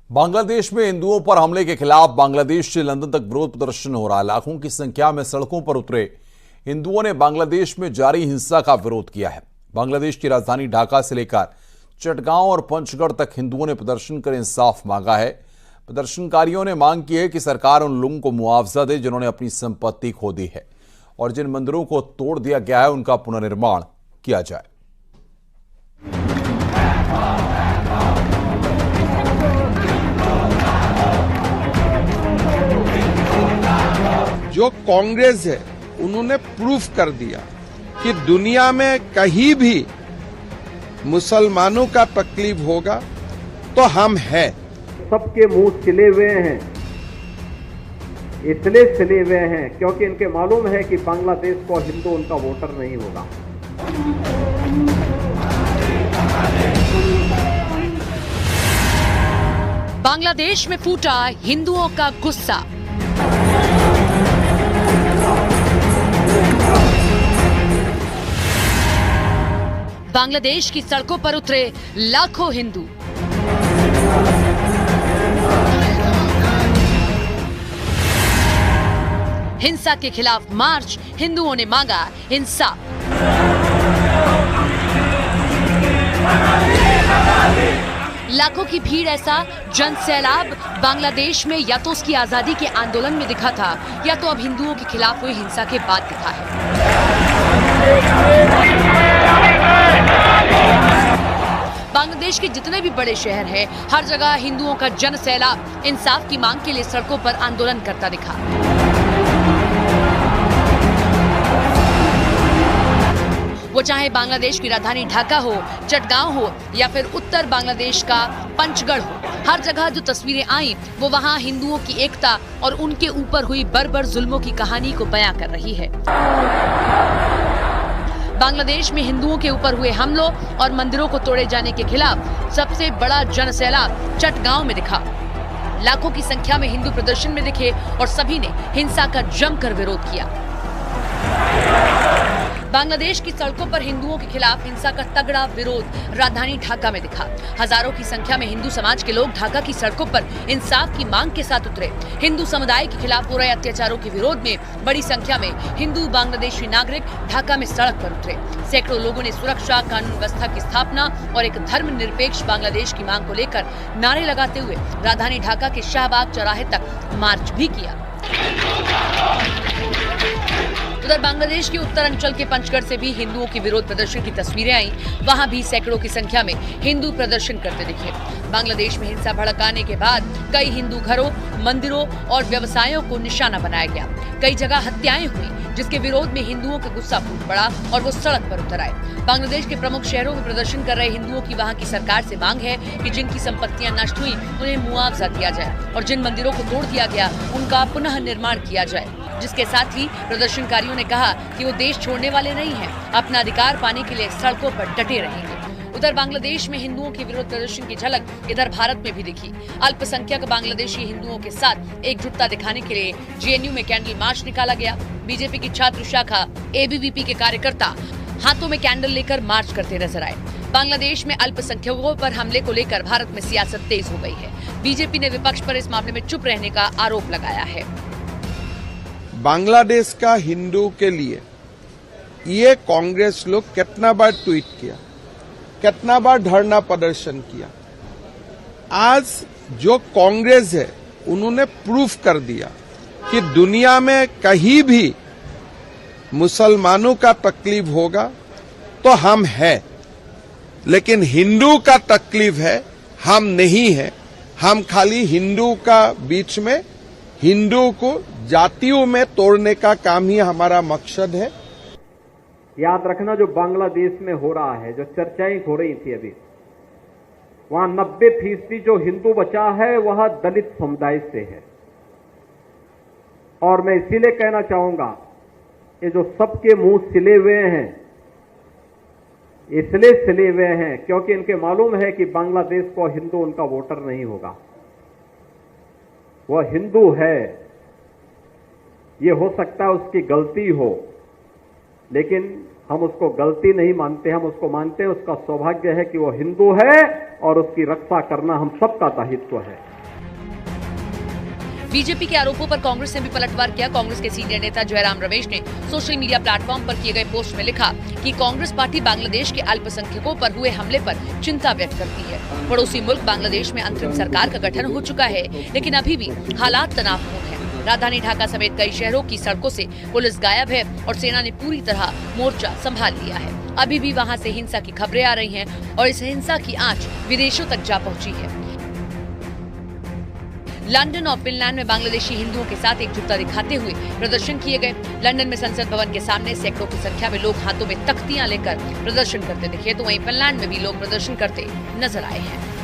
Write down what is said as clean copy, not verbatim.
बांग्लादेश में हिंदुओं पर हमले के खिलाफ बांग्लादेश से लंदन तक विरोध प्रदर्शन हो रहा है। लाखों की संख्या में सड़कों पर उतरे हिंदुओं ने बांग्लादेश में जारी हिंसा का विरोध किया है। बांग्लादेश की राजधानी ढाका से लेकर चटगांव और पंचगढ़ तक हिंदुओं ने प्रदर्शन कर इंसाफ मांगा है। प्रदर्शनकारियों ने मांग की है कि सरकार उन लोगों को मुआवजा दे जिन्होंने अपनी संपत्ति खो दी है और जिन मंदिरों को तोड़ दिया गया है उनका पुनर्निर्माण किया जाए। जो कांग्रेस है उन्होंने प्रूफ कर दिया कि दुनिया में कहीं भी मुसलमानों का तकलीफ होगा तो हम हैं। सबके मुंह सिले हुए हैं, इसलिए सिले हुए हैं क्योंकि इनके मालूम है कि बांग्लादेश को हिंदू उनका वोटर नहीं होगा। बांग्लादेश में फूटा हिंदुओं का गुस्सा। बांग्लादेश की सड़कों पर उतरे लाखों हिंदू। हिंसा के खिलाफ मार्च, हिंदुओं ने मांगा इंसाफ। लाखों की भीड़ ऐसा जन सैलाब बांग्लादेश में या तो उसकी आजादी के आंदोलन में दिखा था या तो अब हिंदुओं के खिलाफ हुई हिंसा के बाद दिखा है। बांग्लादेश के जितने भी बड़े शहर हैं, हर जगह हिंदुओं का जन सैलाब इंसाफ की मांग के लिए सड़कों पर आंदोलन करता दिखा। वो चाहे बांग्लादेश की राजधानी ढाका हो, चटगांव हो या फिर उत्तर बांग्लादेश का पंचगढ़ हो, हर जगह जो तस्वीरें आई वो वहां हिंदुओं की एकता और उनके ऊपर हुई बर्बर जुल्मों की कहानी को बयां कर रही है। बांग्लादेश में हिंदुओं के ऊपर हुए हमलों और मंदिरों को तोड़े जाने के खिलाफ सबसे बड़ा जन सैलाब चटगांव में दिखा। लाखों की संख्या में हिंदू प्रदर्शन में दिखे और सभी ने हिंसा का जमकर विरोध किया। बांग्लादेश की सड़कों पर हिंदुओं के खिलाफ हिंसा का तगड़ा विरोध राजधानी ढाका में दिखा। हजारों की संख्या में हिंदू समाज के लोग ढाका की सड़कों पर इंसाफ की मांग के साथ उतरे। हिंदू समुदाय के खिलाफ हो रहे अत्याचारों के विरोध में बड़ी संख्या में हिंदू बांग्लादेशी नागरिक ढाका में सड़क पर उतरे। सैकड़ों लोगों ने सुरक्षा, कानून व्यवस्था की स्थापना और एक धर्मनिरपेक्ष बांग्लादेश की मांग को लेकर नारे लगाते हुए राजधानी ढाका के शाहबाग चौराहे तक मार्च भी किया। उधर बांग्लादेश के उत्तरांचल के पंचगढ़ से भी हिंदुओं की विरोध प्रदर्शन की तस्वीरें आई। वहां भी सैकड़ों की संख्या में हिंदू प्रदर्शन करते दिखे। बांग्लादेश में हिंसा भड़काने के बाद कई हिंदू घरों, मंदिरों और व्यवसायों को निशाना बनाया गया। कई जगह हत्याएं हुई जिसके विरोध में हिंदुओं का गुस्सा फूट पड़ा और वो सड़क पर उतर आए। बांग्लादेश के प्रमुख शहरों में प्रदर्शन कर रहे हिंदुओं की वहां की सरकार से मांग है कि जिनकी संपत्तियां नष्ट हुई उन्हें मुआवजा दिया जाए और जिन मंदिरों को तोड़ दिया गया उनका पुनः निर्माण किया जाए। जिसके साथ ही प्रदर्शनकारियों ने कहा कि वो देश छोड़ने वाले नहीं हैं, अपना अधिकार पाने के लिए सड़कों पर डटे रहेंगे। उधर बांग्लादेश में हिंदुओं के विरोध प्रदर्शन की झलक इधर भारत में भी दिखी। अल्पसंख्यक बांग्लादेशी हिंदुओं के साथ एकजुटता दिखाने के लिए जेएनयू में कैंडल मार्च निकाला गया। बीजेपी की छात्र शाखा एबीवीपी के कार्यकर्ता हाथों में कैंडल लेकर मार्च करते नजर आए। बांग्लादेश में अल्पसंख्यकों पर हमले को लेकर भारत में सियासत तेज हो गई है। बीजेपी ने विपक्ष पर इस मामले में चुप रहने का आरोप लगाया है। बांग्लादेश का हिंदू के लिए ये कांग्रेस लोग कितना बार ट्वीट किया, कितना बार धरना प्रदर्शन किया। आज जो कांग्रेस है उन्होंने प्रूफ कर दिया कि दुनिया में कहीं भी मुसलमानों का तकलीफ होगा तो हम हैं, लेकिन हिंदू का तकलीफ है हम नहीं है। हम खाली हिंदू का बीच में हिंदू को जातियों में तोड़ने का काम ही हमारा मकसद है। याद रखना जो बांग्लादेश में हो रहा है, जो चर्चाएं हो रही थी अभी, वहां 90% जो हिंदू बचा है वह दलित समुदाय से है। और मैं इसीलिए कहना चाहूंगा ये जो सबके मुंह सिले हुए हैं, इसलिए सिले हुए हैं क्योंकि इनके मालूम है कि बांग्लादेश को हिंदू उनका वोटर नहीं होगा। वह हिंदू है, ये हो सकता है उसकी गलती हो, लेकिन हम उसको गलती नहीं मानते, हम उसको मानते हैं उसका सौभाग्य है कि वो हिंदू है और उसकी रक्षा करना हम सबका दायित्व है। बीजेपी के आरोपों पर कांग्रेस ने भी पलटवार किया। कांग्रेस के सीनियर नेता जयराम रमेश ने सोशल मीडिया प्लेटफॉर्म पर किए गए पोस्ट में लिखा कि कांग्रेस पार्टी बांग्लादेश के अल्पसंख्यकों पर हुए हमले पर चिंता व्यक्त करती है। पड़ोसी मुल्क बांग्लादेश में अंतरिम सरकार का गठन हो चुका है, लेकिन अभी भी हालात तनावपूर्ण है। राजधानी ढाका समेत कई शहरों की सड़कों से पुलिस गायब है और सेना ने पूरी तरह मोर्चा संभाल लिया है। अभी भी वहां से हिंसा की खबरें आ रही हैं और इस हिंसा की आंच विदेशों तक जा पहुंची है। लंदन और फिनलैंड में बांग्लादेशी हिंदुओं के साथ एकजुटता दिखाते हुए प्रदर्शन किए गए। लंदन में संसद भवन के सामने सैकड़ों की संख्या में लोग हाथों में तख्तियां लेकर प्रदर्शन करते दिखे, तो वहीं फिनलैंड में भी लोग प्रदर्शन करते नजर आए हैं।